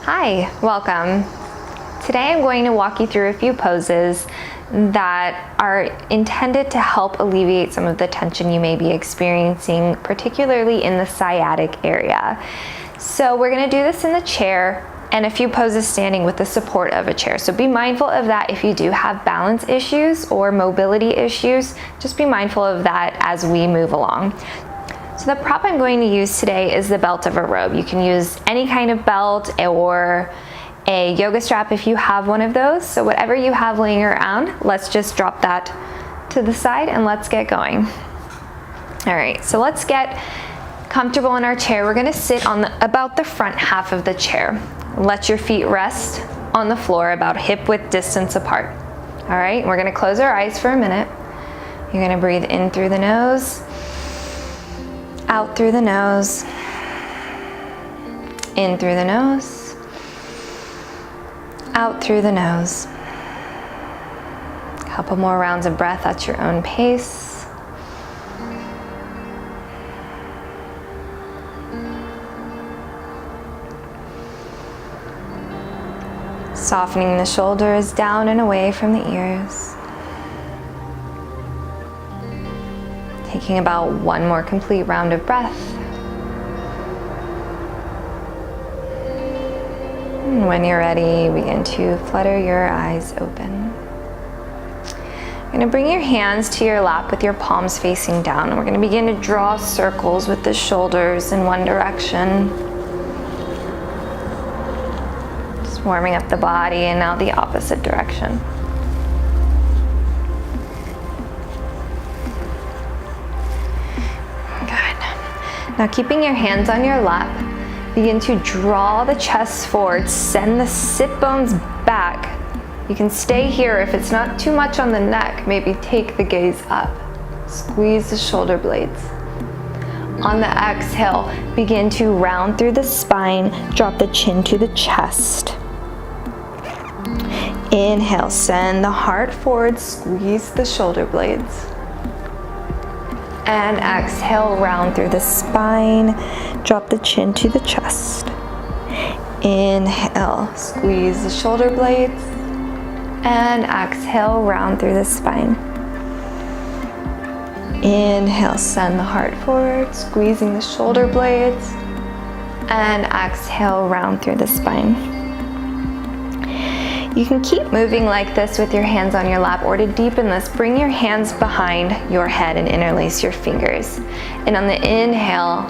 Hi, welcome. Today I'm going to walk you through a few poses that are intended to help alleviate some of the tension you may be experiencing, particularly in the sciatic area. So we're going to do this in the chair and a few poses standing with the support of a chair. So be mindful of that if you do have balance issues or mobility issues. Just be mindful of that as we move along. So the prop I'm going to use today is the belt of a robe. You can use any kind of belt or a yoga strap if you have one of those. So whatever you have laying around, let's just drop that to the side and let's get going. All right, so let's get comfortable in our chair. We're gonna sit on about the front half of the chair. Let your feet rest on the floor about hip width distance apart. All right, we're gonna close our eyes for a minute. You're gonna breathe in through the nose, out through the nose, in through the nose, out through the nose. A couple more rounds of breath at your own pace. Softening the shoulders down and away from the ears. Taking about one more complete round of breath. And when you're ready, begin to flutter your eyes open. You're going to bring your hands to your lap with your palms facing down. We're going to begin to draw circles with the shoulders in one direction. Just warming up the body, and now the opposite direction. Now keeping your hands on your lap, begin to draw the chest forward, send the sit bones back. You can stay here if it's not too much on the neck, maybe take the gaze up. Squeeze the shoulder blades. On the exhale, begin to round through the spine, drop the chin to the chest. Inhale, send the heart forward, squeeze the shoulder blades. And exhale, round through the spine, drop the chin to the chest. Inhale, squeeze the shoulder blades. And exhale, round through the spine. Inhale, send the heart forward, squeezing the shoulder blades. And exhale, round through the spine. You can keep moving like this with your hands on your lap, or to deepen this, bring your hands behind your head and interlace your fingers. And on the inhale,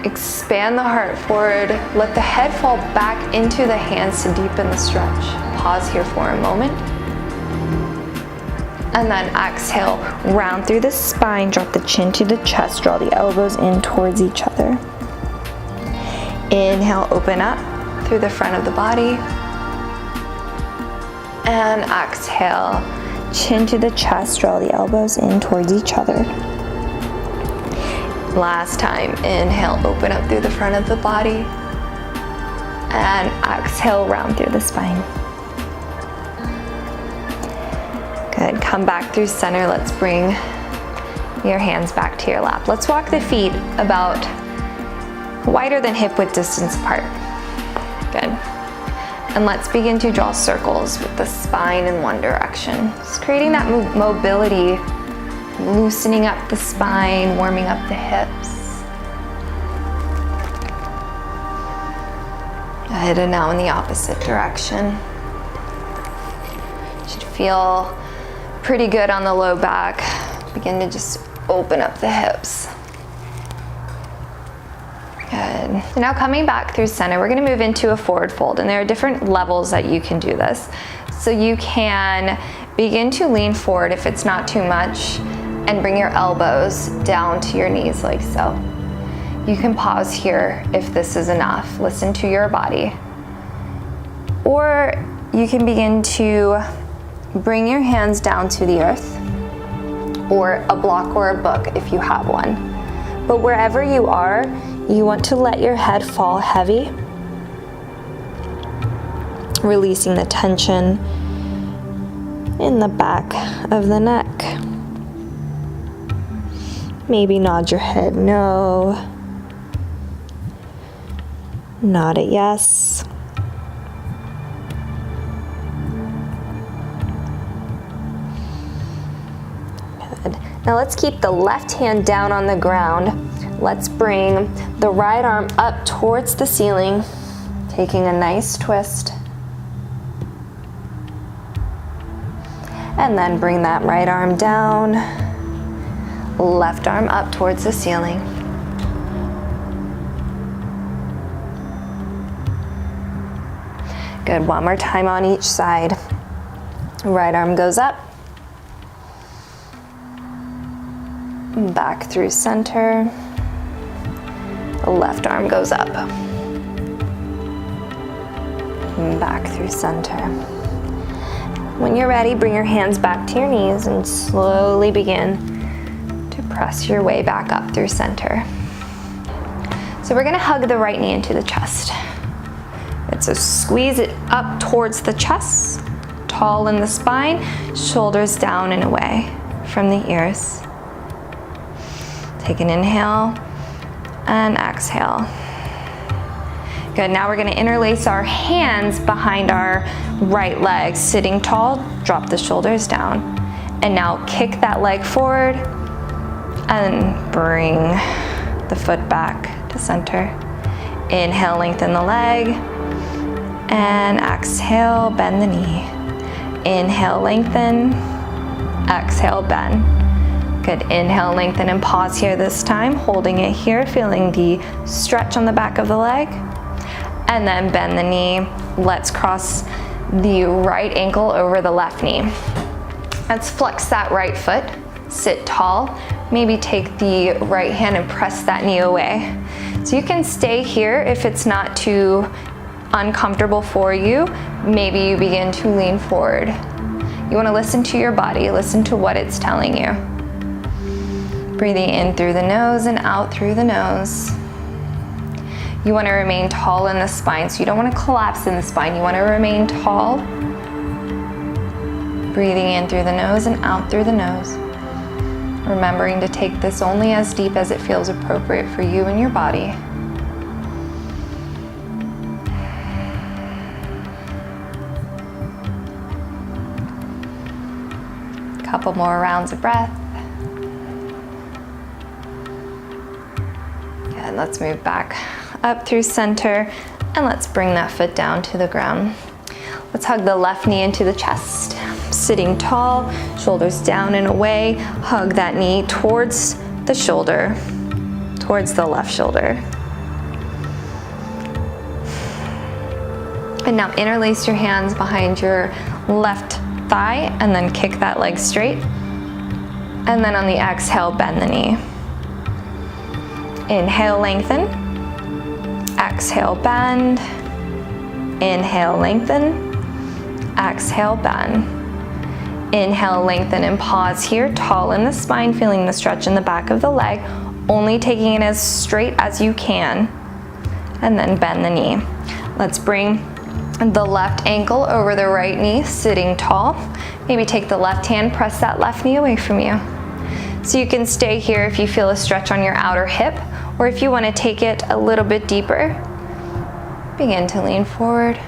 expand the heart forward, let the head fall back into the hands to deepen the stretch. Pause here for a moment. And then exhale, round through the spine, drop the chin to the chest, draw the elbows in towards each other. Inhale, open up through the front of the body. And exhale, chin to the chest, draw the elbows in towards each other. Last time, inhale, open up through the front of the body. And exhale, round through the spine. Good, come back through center. Let's bring your hands back to your lap. Let's walk the feet about wider than hip width distance apart. Good. And let's begin to draw circles with the spine in one direction. Just creating that mobility, loosening up the spine, warming up the hips. Good, and now in the opposite direction. Should feel pretty good on the low back. Begin to just open up the hips. Good. So now coming back through center, we're going to move into a forward fold, and there are different levels that you can do this. So you can begin to lean forward if it's not too much, and bring your elbows down to your knees like so. You can pause here if this is enough. Listen to your body. Or you can begin to bring your hands down to the earth, or a block or a book if you have one. But wherever you are, you want to let your head fall heavy, releasing the tension in the back of the neck. Maybe nod your head no, nod a yes. Good. Now let's keep the left hand down on the ground. Let's bring the right arm up towards the ceiling, taking a nice twist. And then bring that right arm down, left arm up towards the ceiling. Good, one more time on each side. Right arm goes up, back through center, the left arm goes up, back through center. When you're ready, bring your hands back to your knees and slowly begin to press your way back up through center. So we're gonna hug the right knee into the chest. And so squeeze it up towards the chest, tall in the spine, shoulders down and away from the ears. Take an inhale and exhale. Good, now we're gonna interlace our hands behind our right leg, sitting tall, drop the shoulders down. And now kick that leg forward and bring the foot back to center. Inhale, lengthen the leg, and exhale, bend the knee. Inhale, lengthen, exhale, bend. Good, inhale, lengthen, and pause here this time, holding it here, feeling the stretch on the back of the leg. And then bend the knee. Let's cross the right ankle over the left knee. Let's flex that right foot, sit tall. Maybe take the right hand and press that knee away. So you can stay here if it's not too uncomfortable for you. Maybe you begin to lean forward. You want to listen to your body, listen to what it's telling you. Breathing in through the nose and out through the nose. You want to remain tall in the spine, so you don't want to collapse in the spine. You want to remain tall. Breathing in through the nose and out through the nose. Remembering to take this only as deep as it feels appropriate for you and your body. Couple more rounds of breath. Good, let's move back up through center, and let's bring that foot down to the ground. Let's hug the left knee into the chest. Sitting tall, shoulders down and away. Hug that knee towards the shoulder, towards the left shoulder. And now interlace your hands behind your left thigh and then kick that leg straight. And then on the exhale, bend the knee. Inhale, lengthen. Exhale, bend. Inhale, lengthen. Exhale, bend. Inhale, lengthen, and pause here, tall in the spine, feeling the stretch in the back of the leg, only taking it as straight as you can, and then bend the knee. Let's bring the left ankle over the right knee, sitting tall. Maybe take the left hand, press that left knee away from you. So you can stay here if you feel a stretch on your outer hip, or if you want to take it a little bit deeper, begin to lean forward.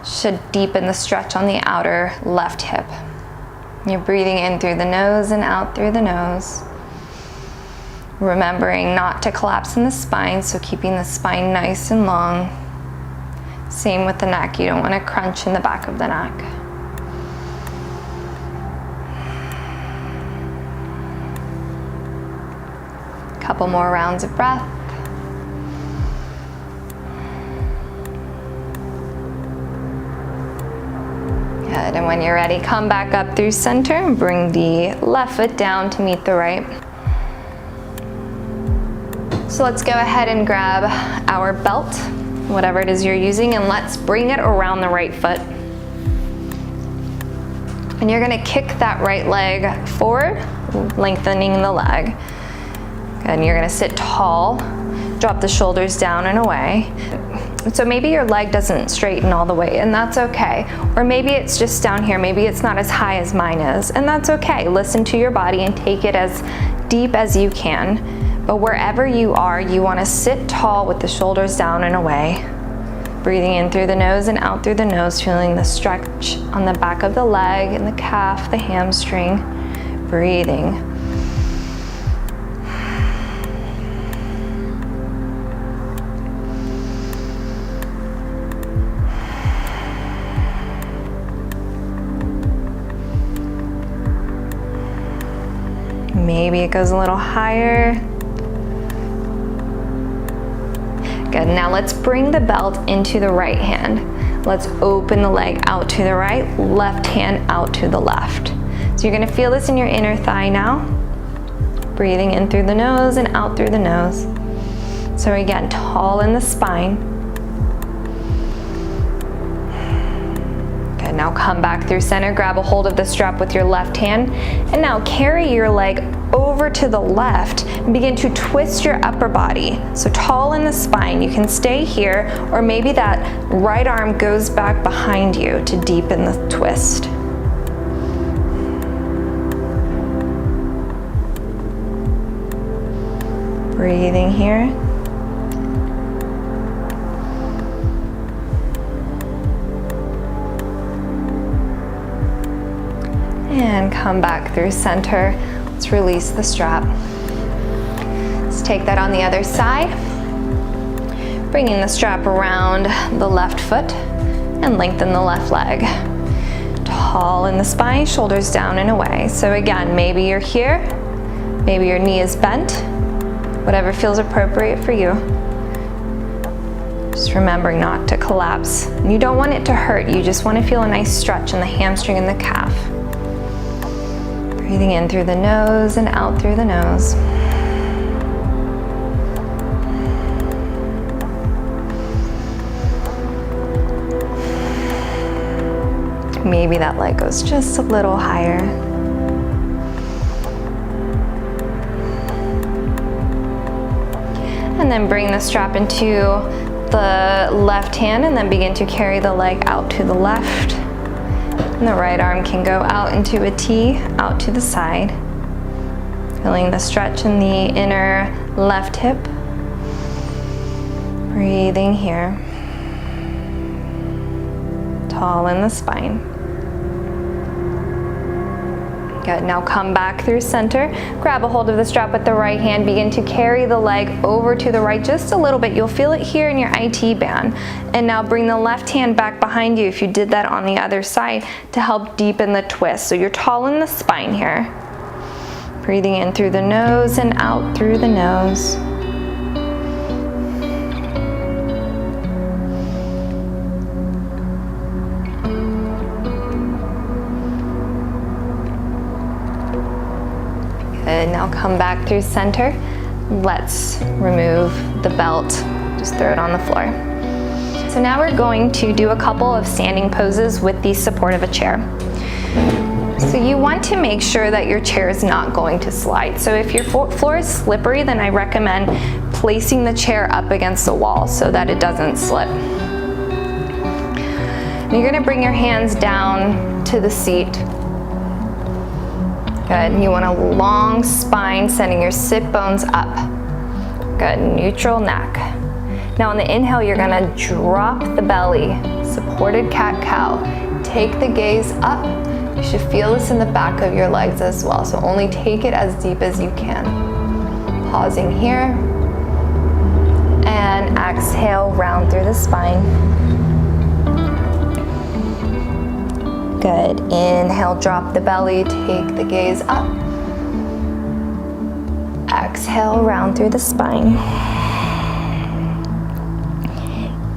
Should deepen the stretch on the outer left hip. You're breathing in through the nose and out through the nose. Remembering not to collapse in the spine, so keeping the spine nice and long. Same with the neck, you don't want to crunch in the back of the neck. Couple more rounds of breath. Good, and when you're ready, come back up through center and bring the left foot down to meet the right. So let's go ahead and grab our belt, whatever it is you're using, and let's bring it around the right foot. And you're gonna kick that right leg forward, lengthening the leg. Good, and you're gonna sit tall, drop the shoulders down and away. So maybe your leg doesn't straighten all the way, and that's okay. Or maybe it's just down here, maybe it's not as high as mine is, and that's okay. Listen to your body and take it as deep as you can. But wherever you are, you wanna sit tall with the shoulders down and away. Breathing in through the nose and out through the nose, feeling the stretch on the back of the leg and the calf, the hamstring. Breathing. Maybe it goes a little higher. Good, now let's bring the belt into the right hand. Let's open the leg out to the right, left hand out to the left. So you're gonna feel this in your inner thigh now. Breathing in through the nose and out through the nose. So again, tall in the spine. Good, now come back through center, grab a hold of the strap with your left hand, and now carry your leg over to the left and begin to twist your upper body. So tall in the spine, you can stay here, or maybe that right arm goes back behind you to deepen the twist. Breathing here. And come back through center. Let's release the strap. Let's take that on the other side. Bringing the strap around the left foot and lengthen the left leg. Tall in the spine, shoulders down and away. So again, maybe you're here, maybe your knee is bent, whatever feels appropriate for you. Just remembering not to collapse. You don't want it to hurt, you just want to feel a nice stretch in the hamstring and the calf. Breathing in through the nose and out through the nose. Maybe that leg goes just a little higher. And then bring the strap into the left hand and then begin to carry the leg out to the left. And the right arm can go out into a T, out to the side. Feeling the stretch in the inner left hip. Breathing here. Tall in the spine. Good, now come back through center. Grab a hold of the strap with the right hand. Begin to carry the leg over to the right just a little bit. You'll feel it here in your IT band. And now bring the left hand back behind you if you did that on the other side to help deepen the twist. So you're tall in the spine here. Breathing in through the nose and out through the nose. Good, now come back through center. Let's remove the belt, just throw it on the floor. So now we're going to do a couple of standing poses with the support of a chair. So you want to make sure that your chair is not going to slide. So if your floor is slippery, then I recommend placing the chair up against the wall so that it doesn't slip. And you're gonna bring your hands down to the seat. Good, you want a long spine, sending your sit bones up. Good, neutral neck. Now on the inhale, you're gonna drop the belly, supported cat-cow. Take the gaze up. You should feel this in the back of your legs as well, so only take it as deep as you can. Pausing here. And exhale, round through the spine. Good, inhale, drop the belly, take the gaze up. Exhale, round through the spine.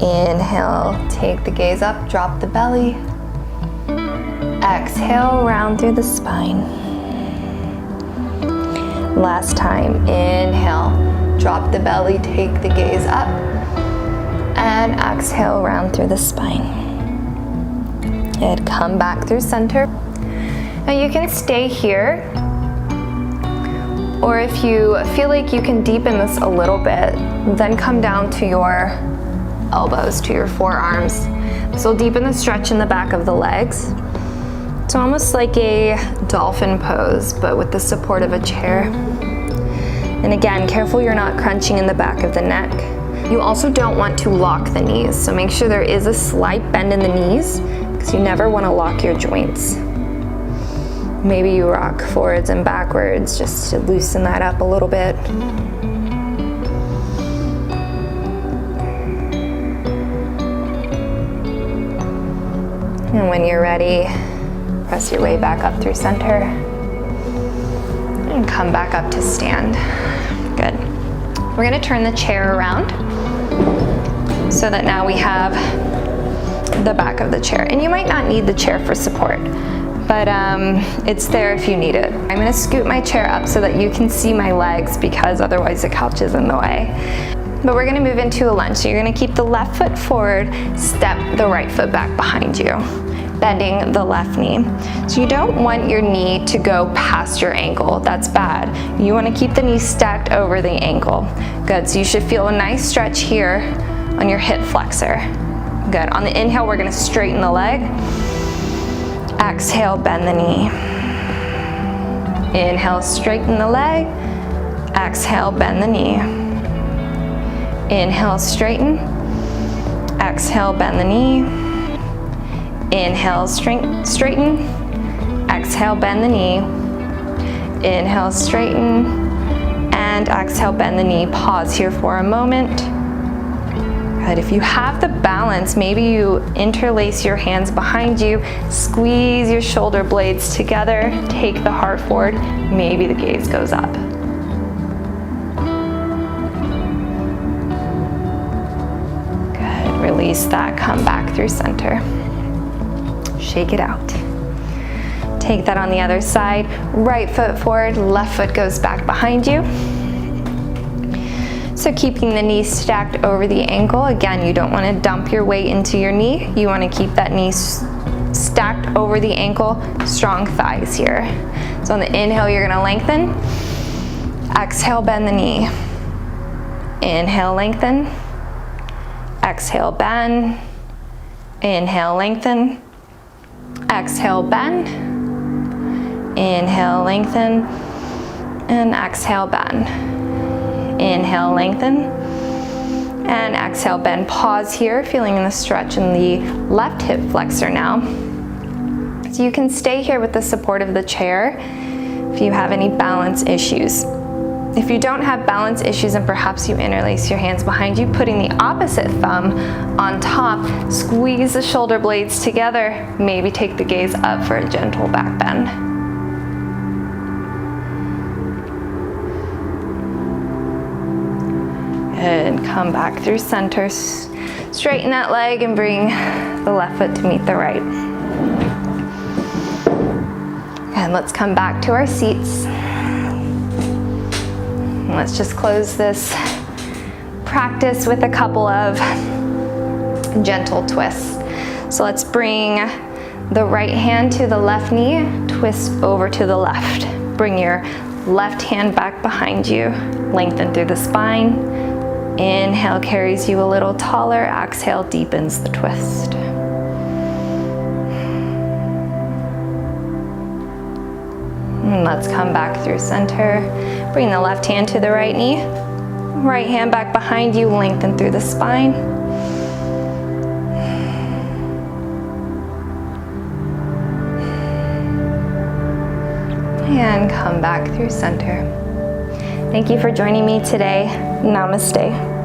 Inhale, take the gaze up, drop the belly. Exhale, round through the spine. Last time, inhale, drop the belly, take the gaze up. And exhale, round through the spine. Good, come back through center. Now you can stay here, or if you feel like you can deepen this a little bit, then come down to your elbows, to your forearms. This will deepen the stretch in the back of the legs. It's almost like a dolphin pose, but with the support of a chair. And again, careful you're not crunching in the back of the neck. You also don't want to lock the knees, so make sure there is a slight bend in the knees, because you never want to lock your joints. Maybe you rock forwards and backwards just to loosen that up a little bit. And when you're ready, press your way back up through center and come back up to stand. Good. We're gonna turn the chair around so that now we have the back of the chair. And you might not need the chair for support, but it's there if you need it. I'm gonna scoot my chair up so that you can see my legs because otherwise the couch is in the way. But we're gonna move into a lunge. So you're gonna keep the left foot forward, step the right foot back behind you, bending the left knee. So you don't want your knee to go past your ankle. That's bad. You wanna keep the knee stacked over the ankle. Good, so you should feel a nice stretch here on your hip flexor. Good, on the inhale, we're gonna straighten the leg. Exhale, bend the knee. Inhale, straighten the leg. Exhale, bend the knee. Inhale, straighten. Exhale, bend the knee. Inhale, straighten. Exhale, bend the knee. Inhale, straighten. And exhale, bend the knee. Pause here for a moment. Good. If you have the balance, maybe you interlace your hands behind you, squeeze your shoulder blades together, take the heart forward, maybe the gaze goes up. Good. Release that, come back through center. Shake it out. Take that on the other side. Right foot forward, left foot goes back behind you. So keeping the knee stacked over the ankle. Again, you don't want to dump your weight into your knee. You want to keep that knee stacked over the ankle. Strong thighs here. So on the inhale, you're going to lengthen. Exhale, bend the knee. Inhale, lengthen. Exhale, bend. Inhale, lengthen. Exhale, bend. Inhale, lengthen. And exhale, bend. Inhale, lengthen. And exhale, bend. Pause here, feeling the stretch in the left hip flexor now. So you can stay here with the support of the chair if you have any balance issues. If you don't have balance issues and perhaps you interlace your hands behind you, putting the opposite thumb on top, squeeze the shoulder blades together, maybe take the gaze up for a gentle back bend. And come back through center. Straighten that leg and bring the left foot to meet the right. And let's come back to our seats. And let's just close this practice with a couple of gentle twists. So let's bring the right hand to the left knee, twist over to the left. Bring your left hand back behind you, lengthen through the spine. Inhale carries you a little taller, exhale deepens the twist. And let's come back through center. Bring the left hand to the right knee. Right hand back behind you, lengthen through the spine. And come back through center. Thank you for joining me today. Namaste.